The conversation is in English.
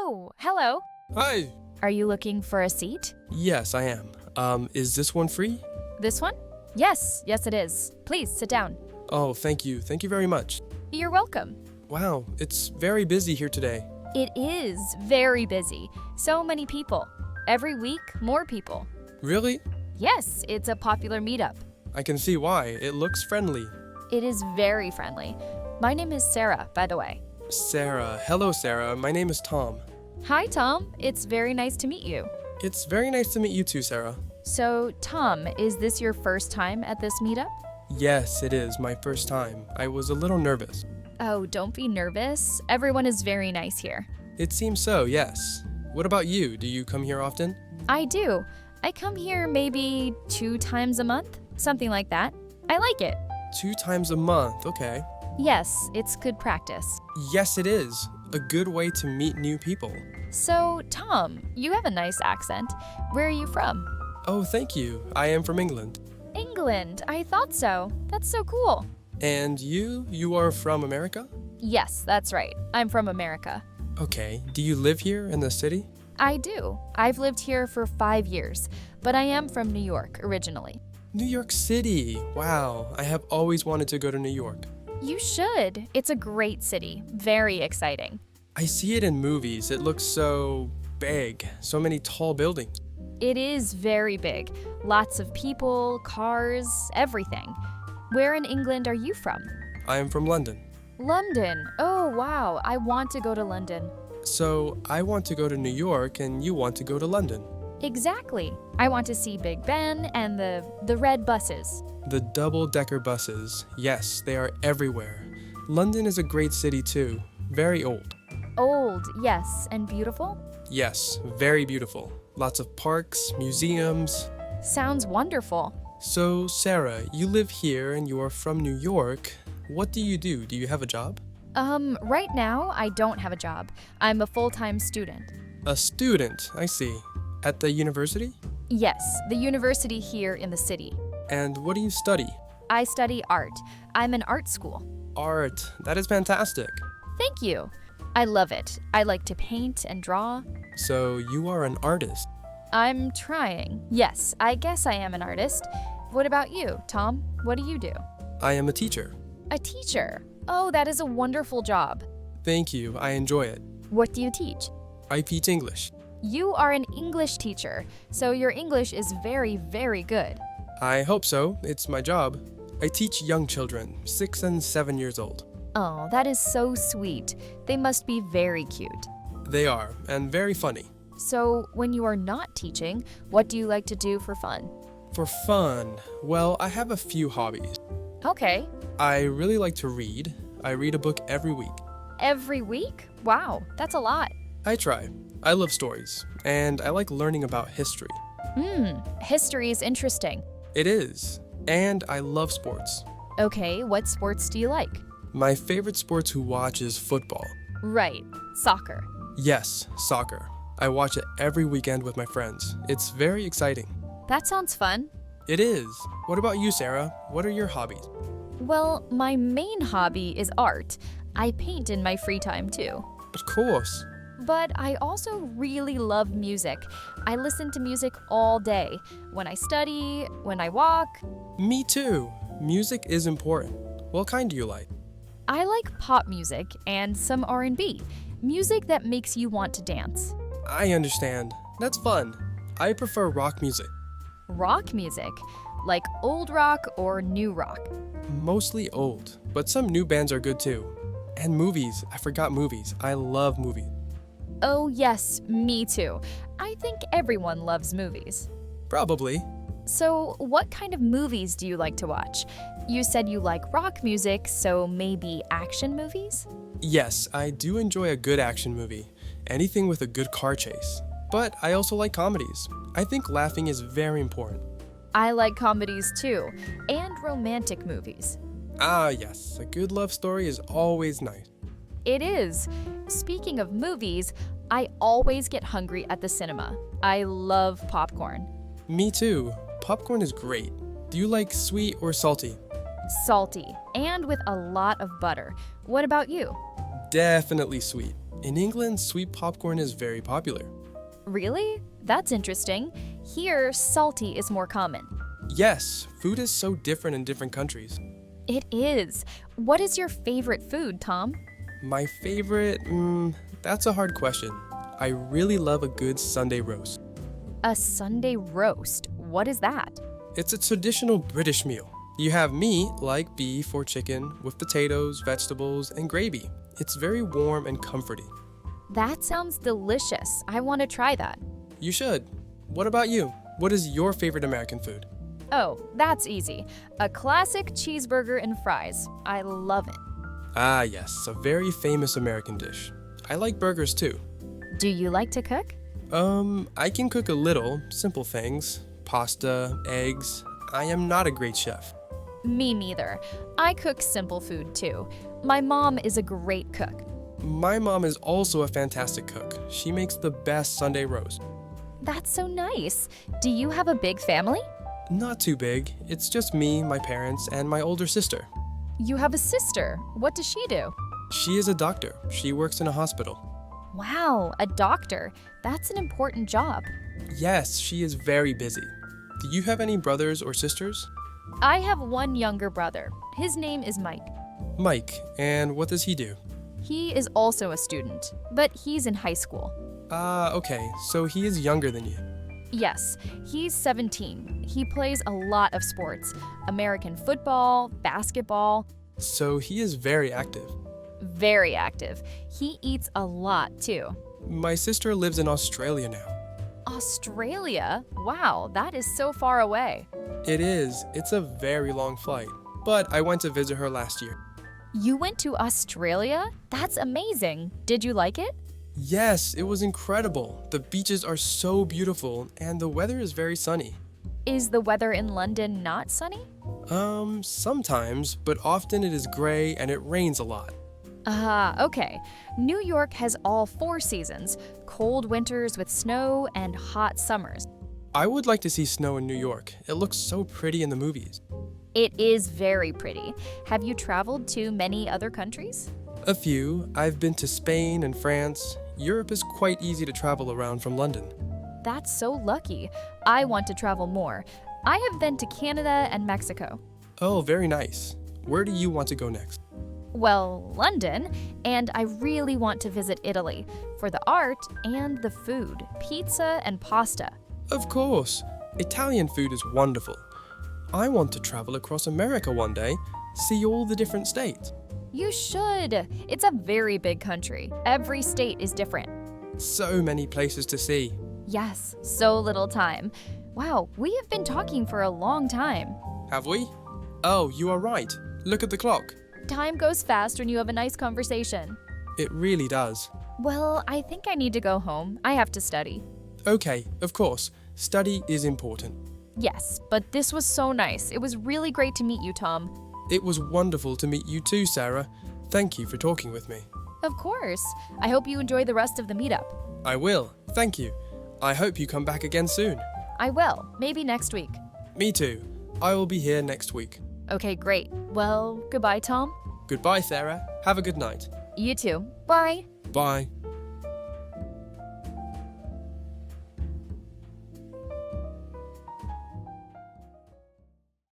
Oh, hello. Hi. Are you looking for a seat? Yes, I am. Is this one free? This one? Yes, it is. Please sit down. Oh, thank you. Thank you very much. You're welcome. Wow, it's very busy here today. It is very busy. So many people. Every week, more people. Really? Yes, it's a popular meetup. I can see why. It looks friendly. It is very friendly. My name is Sarah, by the way. Sarah. Hello, Sarah. My name is Tom. Hi, Tom. It's very nice to meet you. It's very nice to meet you too, Sarah. So, Tom, is this your first time at this meetup? Yes, it is my first time. I was a little nervous. Oh, don't be nervous. Everyone is very nice here. It seems so, yes. What about you? Do you come here often? I do. I come here maybe 2 times a month, something like that. I like it. 2 times a month, okay. Yes, it's good practice. Yes, it is. A good way to meet new people. So, Tom, you have a nice accent. Where are you from? Oh, thank you. I am from England. England. I thought so. That's so cool. And you? You are from America? Yes, that's right. I'm from America. Okay. Do you live here in the city? I do. I've lived here for 5 years, but I am from New York originally. New York City. Wow. I have always wanted to go to New York. You should. It's a great city. Very exciting. I see it in movies. It looks so big. So many tall buildings. It is very big. Lots of people, cars, everything. Where in England are you from? I am from London. London. Oh, wow. I want to go to London. So I want to go to New York and you want to go to London. Exactly. I want to see Big Ben and the red buses. The double-decker buses. Yes, they are everywhere. London is a great city too. Very old. Old, yes, and beautiful? Yes, very beautiful. Lots of parks, museums. Sounds wonderful. So, Sarah, you live here and you are from New York. What do? Do you have a job? Right now, I don't have a job. I'm a full-time student. A student, I see. At the university? Yes, the university here in the city. And what do you study? I study art. I'm in art school. Art. That is fantastic. Thank you. I love it. I like to paint and draw. So, you are an artist. I'm trying. Yes, I guess I am an artist. What about you, Tom? What do you do? I am a teacher. A teacher. Oh, that is a wonderful job. Thank you. I enjoy it. What do you teach? I teach English. You are an English teacher, so your English is very, very good. I hope so. It's my job. I teach young children, 6 and 7 years old. Oh, that is so sweet. They must be very cute. They are, and very funny. So, when you are not teaching, what do you like to do for fun? For fun, well, I have a few hobbies. Okay. I really like to read. I read a book every week. Every week? Wow, that's a lot. I try. I love stories, and I like learning about history. History is interesting. It is. And I love sports. Okay, what sports do you like? My favorite sport to watch is football. Right, soccer. Yes, soccer. I watch it every weekend with my friends. It's very exciting. That sounds fun. It is. What about you, Sarah? What are your hobbies? Well, my main hobby is art. I paint in my free time too. Of course. But I also really love music. I listen to music all day, when I study, when I walk. Me too. Music is important. What kind do you like? I like pop music and some R&B, music that makes you want to dance. I understand. That's fun. I prefer rock music. Rock music, like old rock or new rock. Mostly old, but some new bands are good too. And movies. I forgot movies. I love movies. Oh yes, me too. I think everyone loves movies. Probably. So, what kind of movies do you like to watch? You said you like rock music, so maybe action movies? Yes, I do enjoy a good action movie. Anything with a good car chase. But I also like comedies. I think laughing is very important. I like comedies too, and romantic movies. Ah, yes. A good love story is always nice. It is. Speaking of movies, I always get hungry at the cinema. I love popcorn. Me too. Popcorn is great. Do you like sweet or salty? Salty, and with a lot of butter. What about you? Definitely sweet. In England, sweet popcorn is very popular. Really? That's interesting. Here, salty is more common. Yes, food is so different in different countries. It is. What is your favorite food, Tom? My favorite, that's a hard question. I really love a good Sunday roast. A Sunday roast. What is that? It's a traditional British meal. You have meat like beef or chicken with potatoes, vegetables, and gravy. It's very warm and comforting. That sounds delicious. I want to try that. You should. What about you? What is your favorite American food? Oh, that's easy. A classic cheeseburger and fries. I love it. Ah, yes, a very famous American dish. I like burgers too. Do you like to cook? I can cook a little, simple things. Pasta, eggs. I am not a great chef. Me neither. I cook simple food too. My mom is a great cook. My mom is also a fantastic cook. She makes the best Sunday roast. That's so nice. Do you have a big family? Not too big. It's just me, my parents, and my older sister. You have a sister. What does she do? She is a doctor. She works in a hospital. Wow, a doctor. That's an important job. Yes, she is very busy. Do you have any brothers or sisters? I have one younger brother. His name is Mike. Mike, and what does he do? He is also a student, but he's in high school. Okay, so he is younger than you. Yes, he's 17. He plays a lot of sports: American football, basketball. So he is very active. Very active. He eats a lot too. My sister lives in Australia now. Australia? Wow, that is so far away. It is. It's a very long flight. But I went to visit her last year. You went to Australia? That's amazing. Did you like it? Yes, it was incredible. The beaches are so beautiful and the weather is very sunny. Is the weather in London not sunny? Sometimes, but often it is gray and it rains a lot. Okay. New York has all 4 seasons: cold winters with snow and hot summers. I would like to see snow in New York. It looks so pretty in the movies. It is very pretty. Have you traveled to many other countries? A few. I've been to Spain and France. Europe is quite easy to travel around from London. That's so lucky. I want to travel more. I have been to Canada and Mexico. Oh, very nice. Where do you want to go next? Well, London, and I really want to visit Italy for the art and the food, pizza and pasta. Of course. Italian food is wonderful. I want to travel across America one day, see all the different states. You should. It's a very big country. Every state is different. So many places to see. Yes, so little time. Wow, we have been talking for a long time. Have we? Oh, you are right. Look at the clock. Time goes fast when you have a nice conversation. It really does. Well, I think I need to go home. I have to study. Okay, of course. Study is important. Yes, but this was so nice. It was really great to meet you, Tom. It was wonderful to meet you too, Sarah. Thank you for talking with me. Of course. I hope you enjoy the rest of the meetup. I will. Thank you. I hope you come back again soon. I will. Maybe next week. Me too. I will be here next week. Okay, great. Well, goodbye, Tom. Goodbye, Sarah. Have a good night. You too. Bye. Bye.